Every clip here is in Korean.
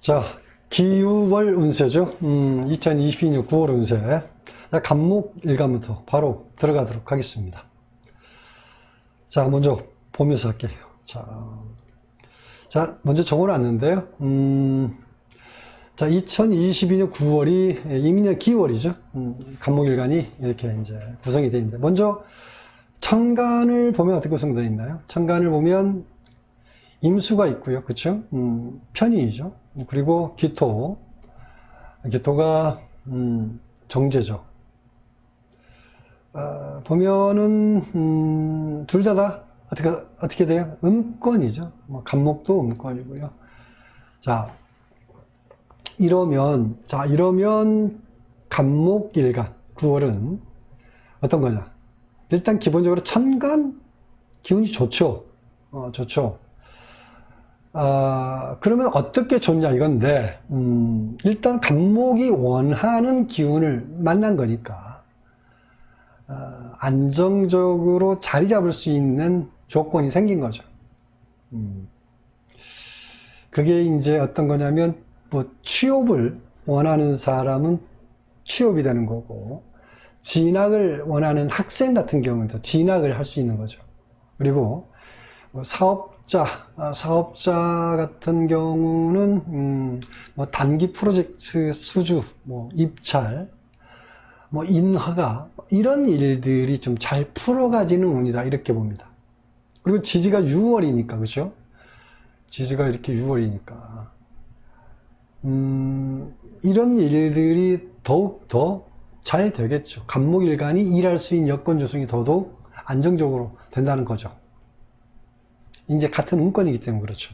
자, 기유월 운세죠. 2022년 9월 운세. 자, 간목 일간부터 바로 들어가도록 하겠습니다. 자, 먼저 보면서 할게요. 자, 먼저 적어놨는데요. 자, 2022년 9월이 이민년 기월이죠. 간목 일간이 이렇게 이제 구성이 되어 있는데, 먼저 천간을 보면 어떻게 구성되어 있나요? 천간을 보면 임수가 있고요. 그쵸? 편인이죠. 그리고 기토가 정제죠. 보면은 둘 다 어떻게 돼요? 음권이죠. 뭐 간목도 음권이고요. 자, 이러면 간목 일간 9월은 어떤 거냐? 일단 기본적으로 천간 기운이 좋죠. 좋죠. 그러면 어떻게 좋냐 이건데, 일단 간목이 원하는 기운을 만난 거니까, 안정적으로 자리 잡을 수 있는 조건이 생긴 거죠. 그게 이제 어떤 거냐면, 뭐, 취업을 원하는 사람은 취업이 되는 거고, 진학을 원하는 학생 같은 경우는 진학을 할 수 있는 거죠. 그리고, 뭐 사업자 같은 경우는 뭐 단기 프로젝트 수주, 뭐 입찰, 뭐 인허가 이런 일들이 좀 잘 풀어가지는 운이다 이렇게 봅니다. 그리고 지지가 6월이니까 그렇죠? 지지가 이렇게 6월이니까 이런 일들이 더욱 더 잘 되겠죠. 간목일간이 일할 수 있는 여건 조성이 더더욱 안정적으로 된다는 거죠. 이제 같은 운권이기 때문에 그렇죠.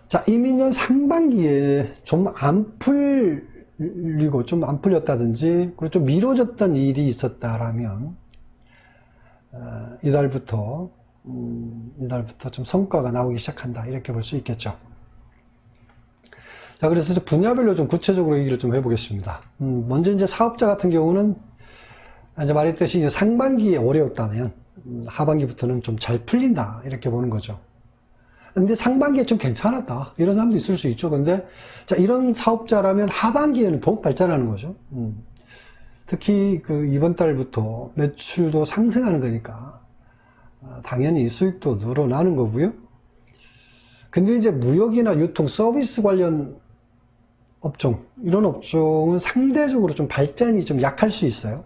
자, 이민년 상반기에 좀 안 풀리고 좀 안 풀렸다든지 그리고 좀 미뤄졌던 일이 있었다라면 이달부터 좀 성과가 나오기 시작한다 이렇게 볼 수 있겠죠. 자, 그래서 분야별로 좀 구체적으로 얘기를 좀 해보겠습니다. 먼저 이제 사업자 같은 경우는 이제 말했듯이 이제 상반기에 어려웠다면 하반기부터는 좀 잘 풀린다 이렇게 보는 거죠. 근데 상반기에 좀 괜찮았다 이런 사람도 있을 수 있죠. 근데 자, 이런 사업자라면 하반기에는 더욱 발전하는 거죠. 특히 그 이번 달부터 매출도 상승하는 거니까 당연히 수익도 늘어나는 거고요. 근데 이제 무역이나 유통 서비스 관련 업종, 이런 업종은 상대적으로 좀 발전이 좀 약할 수 있어요.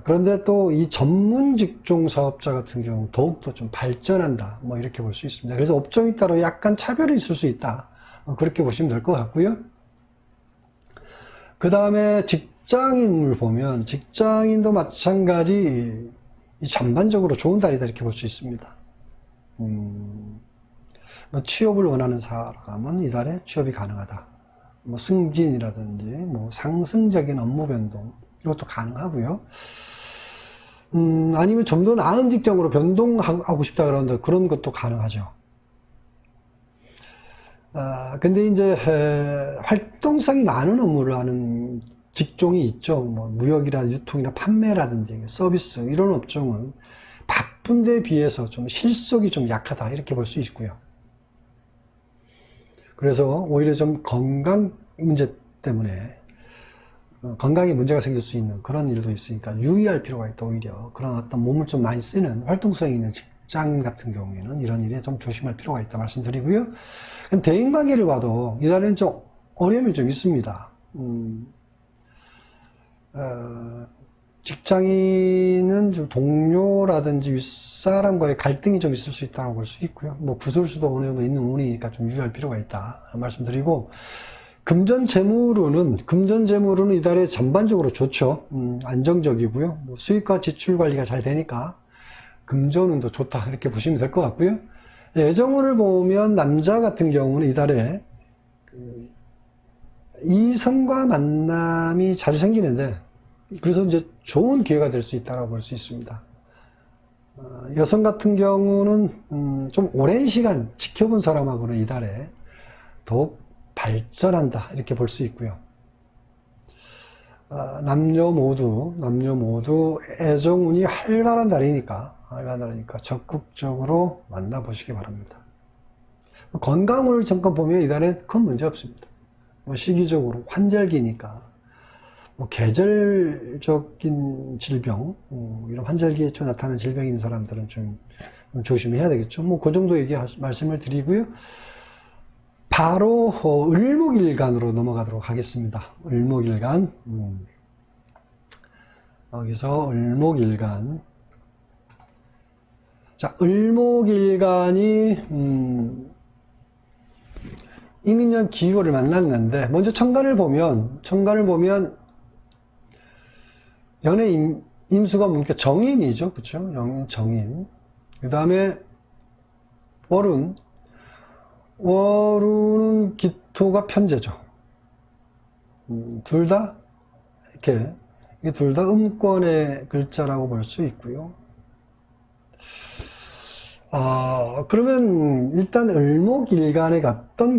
그런데 또 이 전문 직종 사업자 같은 경우 더욱더 좀 발전한다 뭐 이렇게 볼 수 있습니다. 그래서 업종에 따라 약간 차별이 있을 수 있다 그렇게 보시면 될 것 같고요. 그 다음에 직장인을 보면 직장인도 마찬가지 전반적으로 좋은 달이다 이렇게 볼 수 있습니다. 뭐 취업을 원하는 사람은 이달에 취업이 가능하다. 뭐 승진이라든지 뭐 상승적인 업무 변동 이것도 가능하고요. 아니면 좀 더 나은 직장으로 변동하고 싶다 그러는데 그런 것도 가능하죠. 근데 이제 활동성이 많은 업무를 하는 직종이 있죠. 뭐 무역이나 유통이나 판매라든지 서비스 이런 업종은 바쁜 데 비해서 좀 실속이 좀 약하다 이렇게 볼 수 있고요. 그래서 오히려 좀 건강 문제 때문에 건강에 문제가 생길 수 있는 그런 일도 있으니까 유의할 필요가 있다. 오히려 그런 어떤 몸을 좀 많이 쓰는 활동성이 있는 직장 같은 경우에는 이런 일에 좀 조심할 필요가 있다 말씀드리고요. 대인관계를 봐도 이달에는 좀 어려움이 좀 있습니다. 직장인은 좀 동료라든지 윗사람과의 갈등이 좀 있을 수 있다고 볼 수 있고요. 뭐 구설수도 어느 정도 있는 운이니까 좀 유의할 필요가 있다 말씀드리고, 금전 재물운은 이달에 전반적으로 좋죠. 안정적이고요. 뭐 수익과 지출 관리가 잘 되니까 금전운도 좋다 이렇게 보시면 될 것 같고요. 애정운을 보면 남자 같은 경우는 이달에 이성과 만남이 자주 생기는데 그래서 이제 좋은 기회가 될 수 있다고 볼 수 있습니다. 여성 같은 경우는 좀 오랜 시간 지켜본 사람하고는 이달에 더욱 발전한다 이렇게 볼 수 있고요. 남녀 모두 애정운이 활발한 달이니까 적극적으로 만나보시기 바랍니다. 건강을 잠깐 보면 이달엔 큰 문제 없습니다. 뭐 시기적으로 환절기니까 뭐 계절적인 질병, 이런 환절기에 좀 나타나는 질병인 사람들은 좀 조심해야 되겠죠. 뭐 그 정도 말씀을 드리고요. 바로 을목일간으로 넘어가도록 하겠습니다. 을목일간. 여기서 을목일간. 자, 을목일간이 이민년 기유월을 만났는데, 먼저 천간을 보면 연의 임수가 뭡니까? 정인이죠. 그쵸? 정인. 그 다음에 월운은 기토가 편재죠. 둘 다 이렇게, 둘 다 음권의 글자라고 볼 수 있고요. 그러면 일단 을목일간에 어떤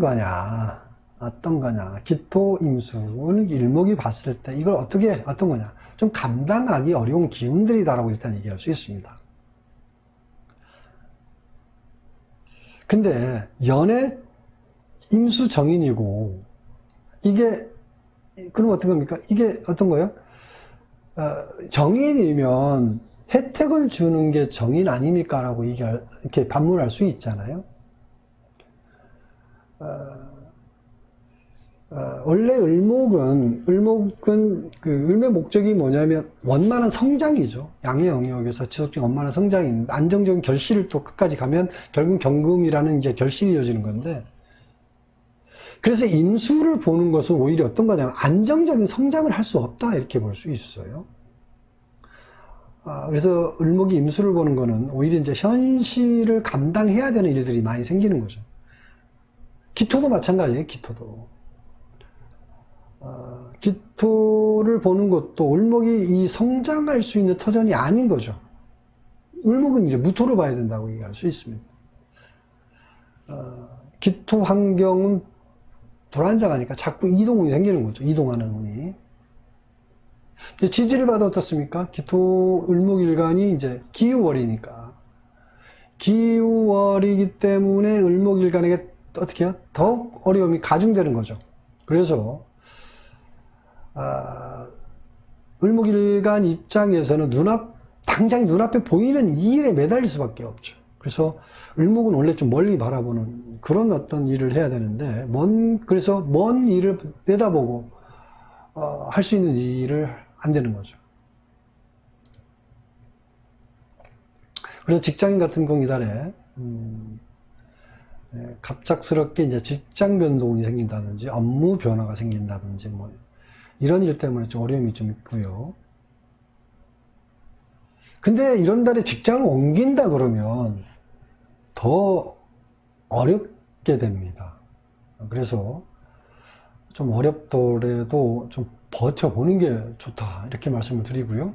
거냐? 기토 임수는 일목이 봤을 때 이걸 어떤 거냐? 좀 감당하기 어려운 기운들이다라고 일단 얘기할 수 있습니다. 근데 연애 임수 정인이고 이게 그럼 어떤 겁니까? 이게 어떤 거예요? 정인이면 혜택을 주는 게 정인 아닙니까? 라고 이렇게 반문할 수 있잖아요. 원래 을목은 을의 목적이 뭐냐면 원만한 성장이죠. 양의 영역에서 지속적인 원만한 성장인 안정적인 결실을 또 끝까지 가면 결국 경금이라는 이제 결실이 이어지는 건데, 그래서 임수를 보는 것은 오히려 어떤 거냐면 안정적인 성장을 할 수 없다 이렇게 볼 수 있어요. 그래서 을목이 임수를 보는 거는 오히려 이제 현실을 감당해야 되는 일들이 많이 생기는 거죠. 기토도 마찬가지예요. 기토를 보는 것도 을목이 이 성장할 수 있는 터전이 아닌 거죠. 을목은 이제 무토를 봐야 된다고 얘기할 수 있습니다. 기토 환경은 불안정하니까 자꾸 이동운이 생기는 거죠. 이동하는 운이. 지지를 봐도 어떻습니까? 기토 을목일간이 이제 기유월이니까. 기유월이기 때문에 을목일간에게 어떻게 해요? 더욱 어려움이 가중되는 거죠. 그래서 을목일간 입장에서는 당장 눈앞에 보이는 이 일에 매달릴 수밖에 없죠. 그래서 을목은 원래 좀 멀리 바라보는 그런 어떤 일을 해야 되는데, 그래서 먼 일을 내다보고 할 수 있는 일을 안 되는 거죠. 그래서 직장인 같은 경우 이달에 갑작스럽게 이제 직장 변동이 생긴다든지 업무 변화가 생긴다든지 뭐 이런 일 때문에 좀 어려움이 좀 있고요. 근데 이런 달에 직장을 옮긴다 그러면 더 어렵게 됩니다. 그래서 좀 어렵더라도 좀 버텨보는 게 좋다 이렇게 말씀을 드리고요.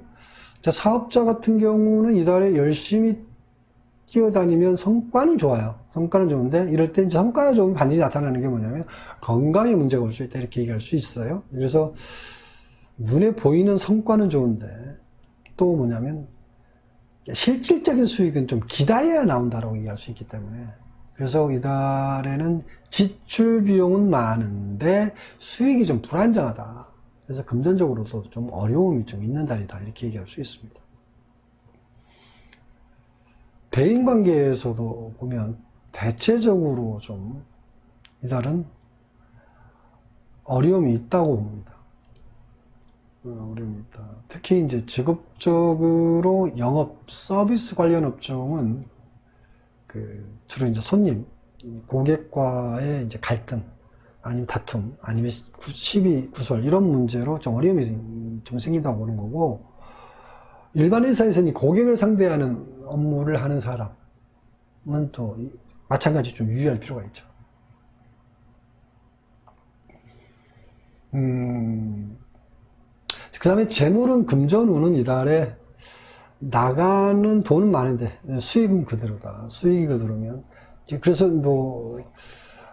자, 사업자 같은 경우는 이달에 열심히 뛰어다니면 성과는 좋아요. 성과는 좋은데 이럴 때 이제 성과가 좋으면 반드시 나타나는 게 뭐냐면 건강에 문제가 올 수 있다 이렇게 얘기할 수 있어요. 그래서 눈에 보이는 성과는 좋은데 또 뭐냐면 실질적인 수익은 좀 기다려야 나온다라고 얘기할 수 있기 때문에, 그래서 이달에는 지출 비용은 많은데 수익이 좀 불안정하다. 그래서 금전적으로도 좀 어려움이 좀 있는 달이다 이렇게 얘기할 수 있습니다. 대인관계에서도 보면 대체적으로 좀 이달은 어려움이 있다고 봅니다. 어려움이 있다. 특히 이제 직업적으로 영업 서비스 관련 업종은 주로 이제 손님, 고객과의 이제 갈등, 아니면 다툼, 아니면 시비, 구설 이런 문제로 좀 어려움이 좀 생긴다고 보는 거고, 일반 회사에서는 고객을 상대하는 업무를 하는 사람은 또 마찬가지 좀 유의할 필요가 있죠. 그 다음에 재물은 금전운은 이달에 나가는 돈은 많은데 수익은 그대로다. 수익이 그대로면 그래서 뭐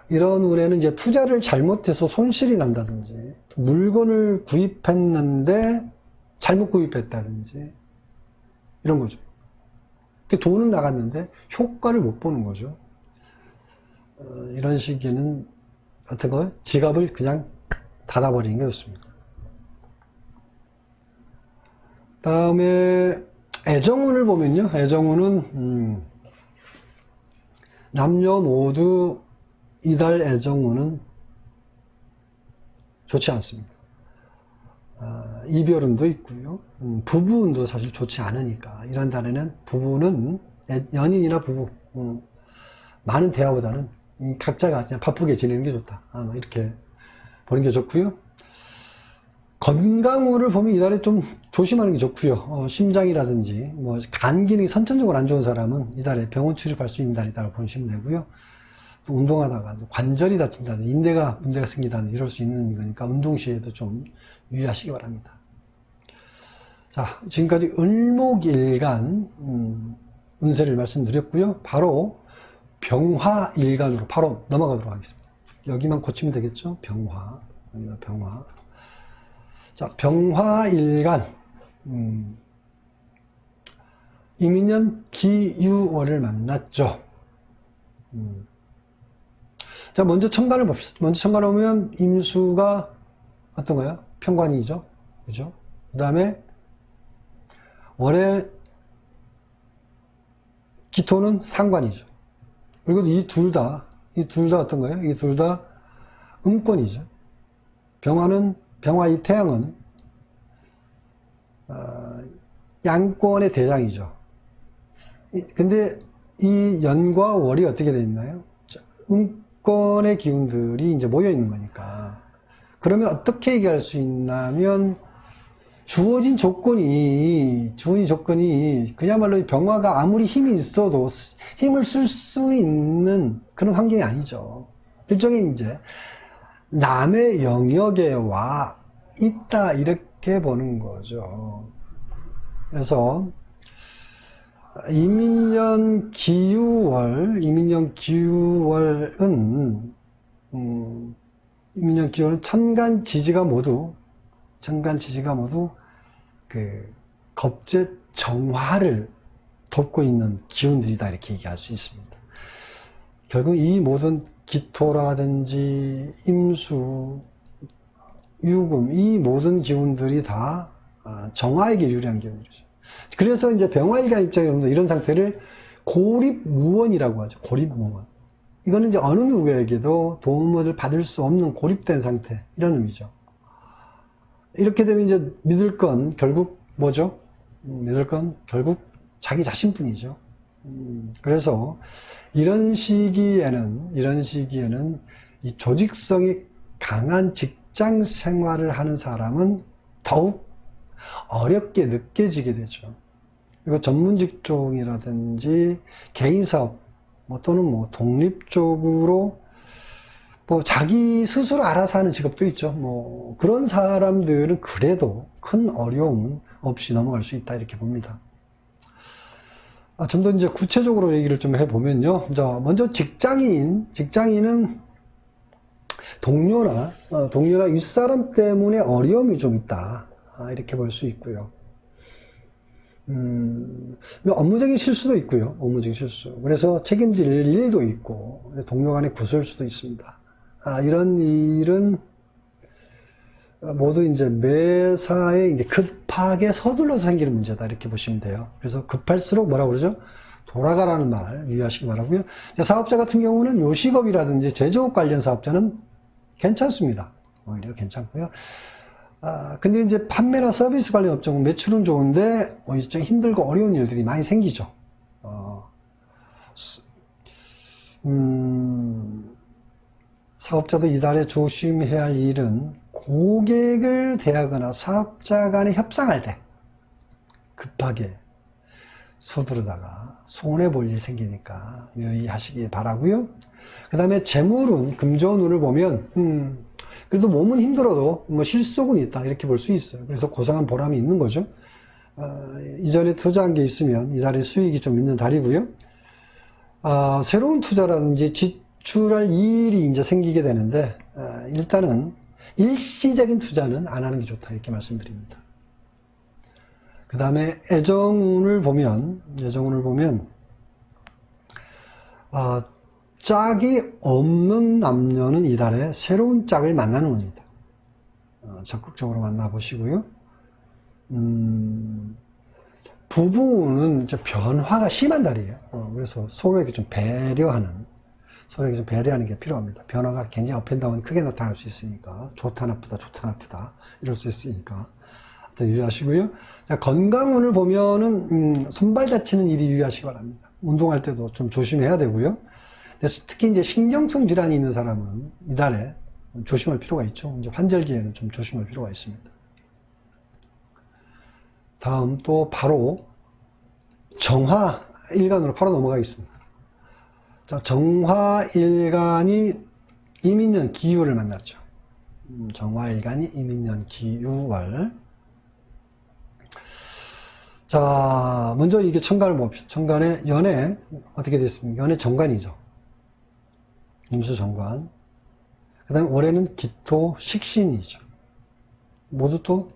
이런 운에는 이제 투자를 잘못해서 손실이 난다든지, 물건을 구입했는데 잘못 구입했다든지 이런 거죠. 돈은 나갔는데 효과를 못 보는 거죠. 이런 시기에는 어떤 거 지갑을 그냥 닫아버리는 게 좋습니다. 다음에 애정운을 보면요. 애정운은 남녀 모두 이달 애정운은 좋지 않습니다. 이별운도 있고요. 부부운도 사실 좋지 않으니까 이런 달에는 부부는 연인이나 부부 많은 대화보다는 각자가 그냥 바쁘게 지내는 게 좋다. 이렇게 보는 게 좋고요. 건강운을 보면 이달에 좀 조심하는 게 좋고요. 심장이라든지 뭐 간 기능이 선천적으로 안 좋은 사람은 이달에 병원 출입할 수 있는 달이다라고 보시면 되고요. 또 운동하다가 관절이 다친다든 인대가 문제가 생기다든 이럴 수 있는 거니까 운동 시에도 좀 유의하시기 바랍니다. 자, 지금까지 을목일간 운세를 말씀드렸고요. 바로 병화일간으로 바로 넘어가도록 하겠습니다. 여기만 고치면 되겠죠? 병화. 여기가 병화. 자, 병화일간. 이민년 기유월을 만났죠. 자, 먼저 천간을 봅시다. 먼저 천간을 보면 임수가 어떤가요? 편관이죠. 그죠? 그 다음에 월에 기토는 상관이죠. 그리고 이 둘 다 어떤 거예요? 이 둘 다 음권이죠. 병화의 태양은 양권의 대장이죠. 근데 이 연과 월이 어떻게 되어 있나요? 음권의 기운들이 이제 모여 있는 거니까. 그러면 어떻게 얘기할 수 있냐면 주어진 조건이 그야말로 병화가 아무리 힘이 있어도 힘을 쓸 수 있는 그런 환경이 아니죠. 일종의 이제 남의 영역에 와 있다 이렇게 보는 거죠. 그래서 이민년 기유월은 천간 지지가 모두 그 겁재 정화를 돕고 있는 기운들이다 이렇게 얘기할 수 있습니다. 결국 이 모든 기토라든지 임수, 유금 이 모든 기운들이 다 정화에게 유리한 기운이죠. 그래서 이제 병화일간 입장에서 이런 상태를 고립무원이라고 하죠. 고립무원. 이거는 이제 어느 누구에게도 도움을 받을 수 없는 고립된 상태 이런 의미죠. 이렇게 되면 이제 믿을 건 결국 뭐죠? 믿을 건 결국 자기 자신뿐이죠. 그래서 이런 시기에는 이 조직성이 강한 직장 생활을 하는 사람은 더욱 어렵게 느껴지게 되죠. 그리고 전문 직종이라든지 개인 사업 또는 독립적으로 자기 스스로 알아서 하는 직업도 있죠. 그런 사람들은 그래도 큰 어려움 없이 넘어갈 수 있다 이렇게 봅니다. 좀 더 이제 구체적으로 얘기를 좀 해보면요. 먼저 직장인은 동료나 윗사람 때문에 어려움이 좀 있다 이렇게 볼 수 있고요. 업무적인 실수도 있고요. 업무적인 실수. 그래서 책임질 일도 있고 동료 간의 구설수도 있습니다. 이런 일은 모두 이제 매사에 이제 급하게 서둘러서 생기는 문제다 이렇게 보시면 돼요. 그래서 급할수록 뭐라고 그러죠? 돌아가라는 말 유의하시기 바라고요. 사업자 같은 경우는 요식업이라든지 제조업 관련 사업자는 괜찮습니다. 오히려 괜찮고요. 근데 이제 판매나 서비스 관련 업종은 매출은 좋은데 좀 힘들고 어려운 일들이 많이 생기죠. 사업자도 이달에 조심해야 할 일은 고객을 대하거나 사업자 간에 협상할 때 급하게 서두르다가 손해볼 일이 생기니까 유의하시기 바라고요. 그 다음에 재물운, 금전운을 보면 그래도 몸은 힘들어도 실속은 있다 이렇게 볼 수 있어요. 그래서 고상한 보람이 있는 거죠. 이전에 투자한 게 있으면 이달에 수익이 좀 있는 달이고요. 새로운 투자라든지 지출할 일이 이제 생기게 되는데 일단은 일시적인 투자는 안 하는 게 좋다 이렇게 말씀드립니다. 그 다음에 애정운을 보면 짝이 없는 남녀는 이달에 새로운 짝을 만나는 운입니다. 적극적으로 만나보시고요. 부부는 이제 변화가 심한 달이에요. 그래서 서로에게 좀 배려하는 게 필요합니다. 변화가 굉장히 업앤다운 크게 나타날 수 있으니까, 좋다 나쁘다 이럴 수 있으니까 유의하시고요. 자, 건강운을 보면은 손발 다치는 일이 유의하시기 바랍니다. 운동할 때도 좀 조심해야 되고요. 특히 이제 신경성 질환이 있는 사람은 이달에 조심할 필요가 있죠. 이제 환절기에는 좀 조심할 필요가 있습니다. 다음 또 바로 정화일간으로 바로 넘어가겠습니다. 자, 정화일간이 이민년 기유를 만났죠. 정화일간이 이민년 기유월. 자, 먼저 이게 천간을 봅시다. 천간에 연애 어떻게 됐습니까? 연애 정관이죠. 임수 정관. 그 다음에 올해는 기토 식신이죠. 모두 또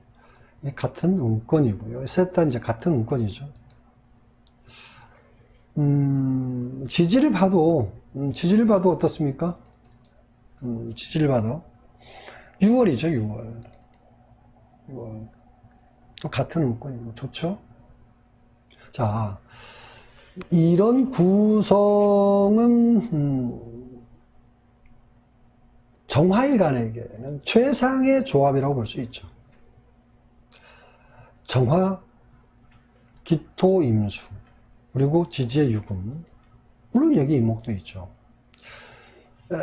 같은 운권이고요. 셋 다 이제 같은 운권이죠. 지지를 봐도 어떻습니까? 지지를 봐도 6월이죠, 6월. 또 같은 운권이고, 좋죠? 자, 이런 구성은, 정화일간에게는 최상의 조합이라고 볼 수 있죠. 정화, 기토, 임수, 그리고 지지의 유금, 물론 여기 임목도 있죠.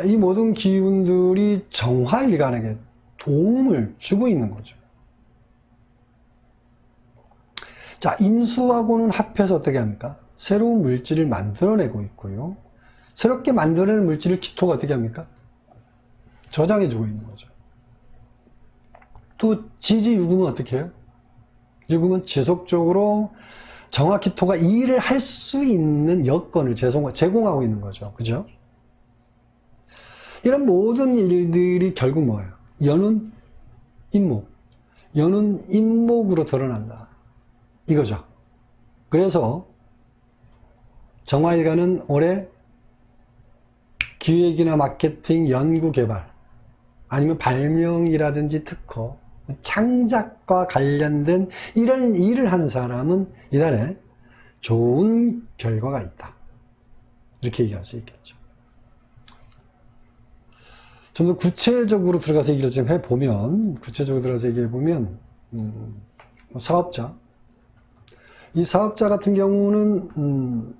이 모든 기운들이 정화일간에게 도움을 주고 있는 거죠. 자, 임수하고는 합해서 어떻게 합니까? 새로운 물질을 만들어내고 있고요. 새롭게 만들어낸 물질을 기토가 어떻게 합니까? 저장해주고 있는 거죠. 또 지지 유금은 어떻게 해요? 유금은 지속적으로 정화 기토가 이 일을 할 수 있는 여건을 제공하고 있는 거죠. 그죠? 이런 모든 일들이 결국 뭐예요? 연운 인목. 연운 인목으로 드러난다. 이거죠. 그래서 정화일간은 올해 기획이나 마케팅, 연구 개발, 아니면 발명이라든지 특허, 창작과 관련된 이런 일을 하는 사람은 이달에 좋은 결과가 있다. 이렇게 얘기할 수 있겠죠. 좀 더 구체적으로 들어가서 얘기를 좀 해보면, 사업자. 이 사업자 같은 경우는,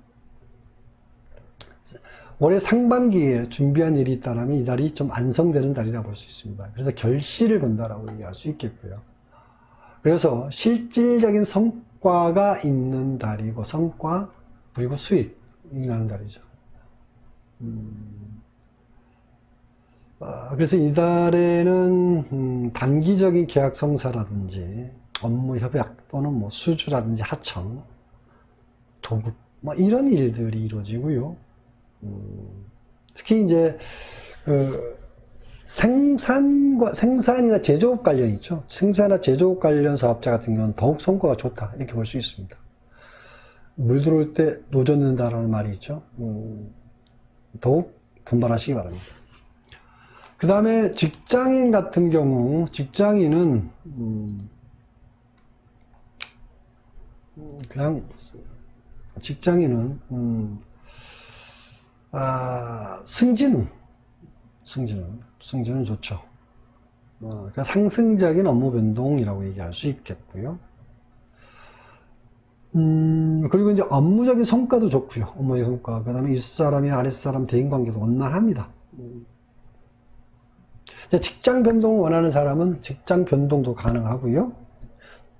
올해 상반기에 준비한 일이 있다면 이달이 좀 안성되는 달이라고 볼 수 있습니다. 그래서 결실을 건다라고 얘기할 수 있겠고요. 그래서 실질적인 성과가 있는 달이고, 성과 그리고 수익이 나는 달이죠. 그래서 이달에는 단기적인 계약 성사라든지 업무 협약 또는 뭐 수주라든지 하청, 도급 뭐 이런 일들이 이루어지고요. 특히 이제 생산이나 제조업 관련 있죠. 생산이나 제조업 관련 사업자 같은 경우는 더욱 성과가 좋다 이렇게 볼 수 있습니다. 물 들어올 때 노 젓는다라는 말이 있죠. 더욱 분발하시기 바랍니다. 그 다음에 직장인 같은 경우, 직장인은 승진은 좋죠. 그러니까 상승적인 업무 변동이라고 얘기할 수 있겠고요. 그리고 이제 업무적인 성과도 좋고요. 업무적인 성과. 그 다음에 윗사람이 아랫사람 대인관계도 원만합니다. 직장 변동을 원하는 사람은 직장 변동도 가능하고요.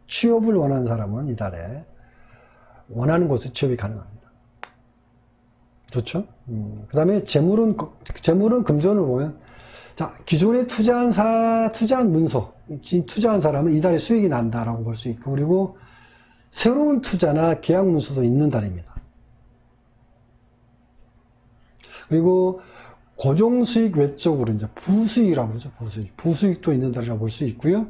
취업을 원하는 사람은 이달에 원하는 곳에 취업이 가능합니다. 좋죠? 그 다음에 재물은 금전을 보면, 자, 기존에 투자한 문서, 투자한 사람은 이달에 수익이 난다라고 볼 수 있고, 그리고 새로운 투자나 계약 문서도 있는 달입니다. 그리고 고정수익 외적으로 이제 부수익이라고 그러죠. 부수익도 있는 달이라고 볼 수 있고요.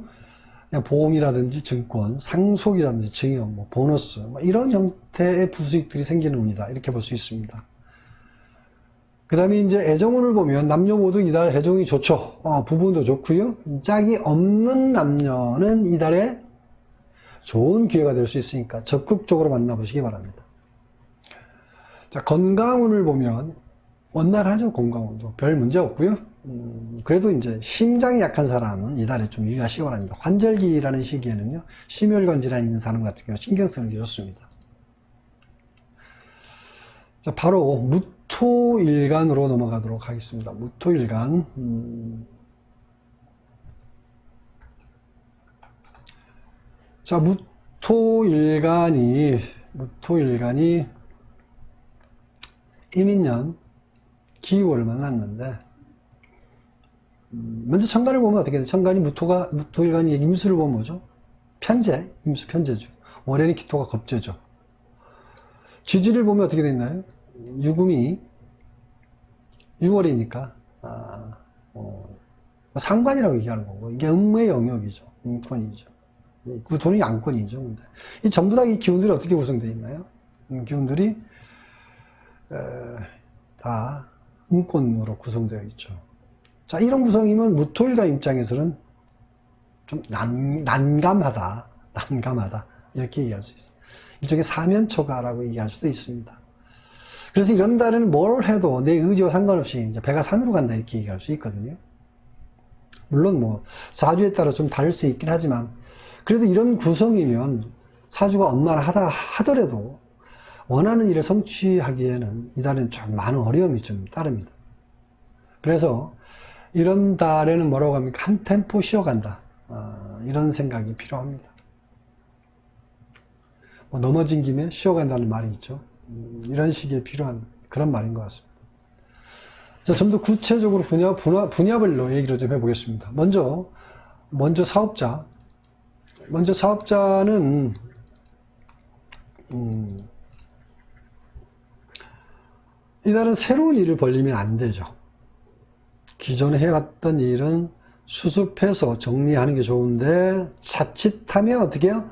그냥 보험이라든지 증권, 상속이라든지 증여, 뭐 보너스, 뭐 이런 형태의 부수익들이 생기는 운이다. 이렇게 볼 수 있습니다. 그 다음에 이제 애정운을 보면 남녀 모두 이달 애정이 좋죠. 부부도 좋고요. 짝이 없는 남녀는 이달에 좋은 기회가 될 수 있으니까 적극적으로 만나보시기 바랍니다. 자, 건강운을 보면 원활하죠. 건강운도 별 문제 없고요. 그래도 이제 심장이 약한 사람은 이달에 좀 유의하시기 바랍니다. 환절기라는 시기에는요, 심혈관 질환이 있는 사람 같은 경우 신경 쓰는 게 좋습니다. 자, 바로 무토일간으로 넘어가도록 하겠습니다. 무토일간. 자, 무토일간이 이민년 기후를 만났는데, 먼저 천간을 보면 어떻게 돼요? 천간이 무토일간이 임수를 보면 뭐죠? 편재, 임수 편재죠. 월에는 기토가 겁재죠. 지지를 보면 어떻게 되어 있나요? 유금이 6월이니까 상관이라고 얘기하는 거고, 이게 음의 영역이죠. 음권이죠. 그 돈이 양권이죠. 근데 이 전부 다 이 기운들이 어떻게 구성되어 있나요? 기운들이 다 음권으로 구성되어 있죠. 자, 이런 구성이면 무토일간 입장에서는 좀 난감하다 이렇게 얘기할 수 있어요. 일종의 사면초가라고 얘기할 수도 있습니다. 그래서 이런 달에는 뭘 해도 내 의지와 상관없이 이제 배가 산으로 간다 이렇게 얘기할 수 있거든요. 물론 뭐 사주에 따라 좀 다를 수 있긴 하지만, 그래도 이런 구성이면 사주가 엄만하다 하더라도 원하는 일을 성취하기에는 이 달에는 좀 많은 어려움이 좀 따릅니다. 그래서 이런 달에는 뭐라고 합니까? 한 템포 쉬어간다. 이런 생각이 필요합니다. 뭐 넘어진 김에 쉬어간다는 말이 있죠. 이런 식의 필요한 그런 말인 것 같습니다. 자, 좀 더 구체적으로 분야별로 얘기를 좀 해보겠습니다. 먼저 사업자. 먼저 사업자는 이달은 새로운 일을 벌리면 안 되죠. 기존에 해왔던 일은 수습해서 정리하는 게 좋은데, 자칫하면 어떻게 해요?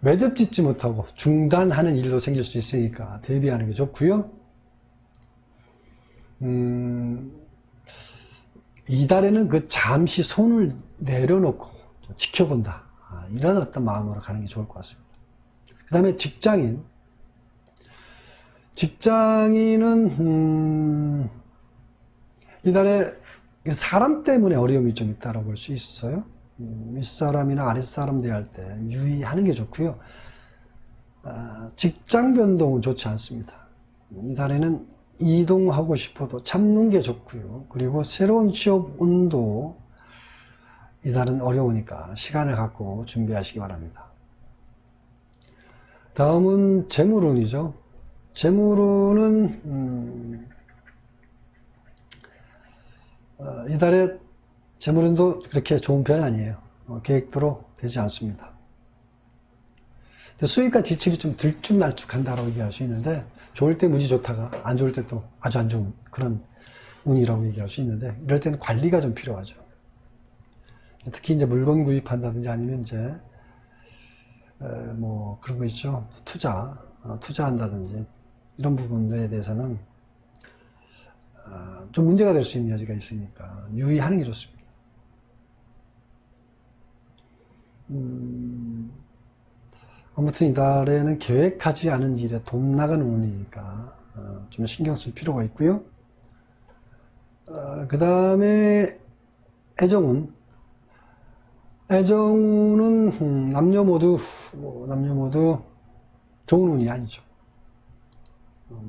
매듭 짓지 못하고 중단하는 일도 생길 수 있으니까 대비하는 게 좋고요. 이달에는 그 잠시 손을 내려놓고 지켜본다. 이런 어떤 마음으로 가는 게 좋을 것 같습니다. 그 다음에 직장인은 이달에 사람 때문에 어려움이 좀 있다고 볼 수 있어요. 윗사람이나 아랫사람 대할 때 유의하는 게 좋고요. 직장 변동은 좋지 않습니다. 이달에는 이동하고 싶어도 참는 게 좋고요. 그리고 새로운 취업 운도 이달은 어려우니까 시간을 갖고 준비하시기 바랍니다. 다음은 재물운이죠. 재물운은 이달에 재물운도 그렇게 좋은 편이 아니에요. 계획대로 되지 않습니다. 수익과 지출이 좀 들쭉날쭉한다라고 얘기할 수 있는데, 좋을 때 무지 좋다가 안 좋을 때 또 아주 안 좋은 그런 운이라고 얘기할 수 있는데, 이럴 때는 관리가 좀 필요하죠. 특히 이제 물건 구입한다든지 아니면 이제 뭐 그런 거 있죠. 투자한다든지 이런 부분들에 대해서는 좀 문제가 될 수 있는 여지가 있으니까 유의하는 게 좋습니다. 아무튼 이달에는 계획하지 않은 일에 돈 나가는 운이니까 좀 신경 쓸 필요가 있고요. 그 다음에 애정운은 남녀 모두 좋은 운이 아니죠.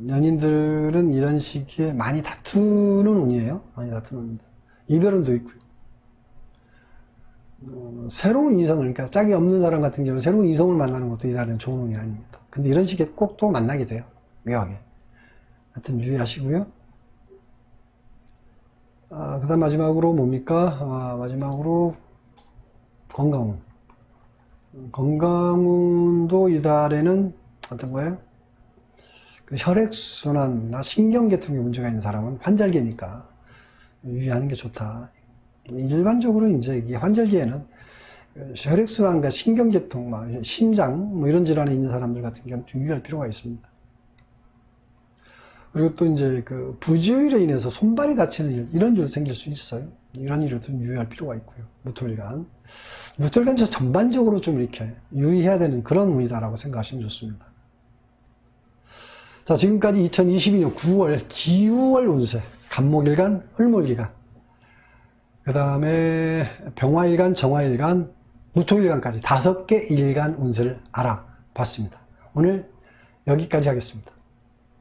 연인들은 이런 시기에 많이 다투는 운이에요. 많이 다투는 운입니다. 이별운도 있고요. 새로운 이성을, 그러니까 짝이 없는 사람 같은 경우는 새로운 이성을 만나는 것도 이달에는 좋은 운이 아닙니다. 근데 이런 시기에 꼭 또 만나게 돼요. 묘하게. 하여튼 유의하시고요. 그 다음 마지막으로 뭡니까? 마지막으로 건강운. 건강운도 이달에는 어떤 거예요? 그 혈액순환이나 신경계통에 문제가 있는 사람은 환절기니까 유의하는 게 좋다. 일반적으로 이제 이 환절기에는 혈액순환과 신경계통, 심장, 이런 질환이 있는 사람들 같은 경우는 좀 유의할 필요가 있습니다. 그리고 또 이제 그 부주의로 인해서 손발이 다치는 일, 이런 일도 생길 수 있어요. 이런 일을 좀 유의할 필요가 있고요. 무토일간. 무토일간 전반적으로 좀 이렇게 유의해야 되는 그런 운이다라고 생각하시면 좋습니다. 자, 지금까지 2022년 9월 기우월 운세, 간목일간, 을목일간, 그 다음에 병화일간, 정화일간, 무토일간까지 5개 일간 운세를 알아봤습니다. 오늘 여기까지 하겠습니다.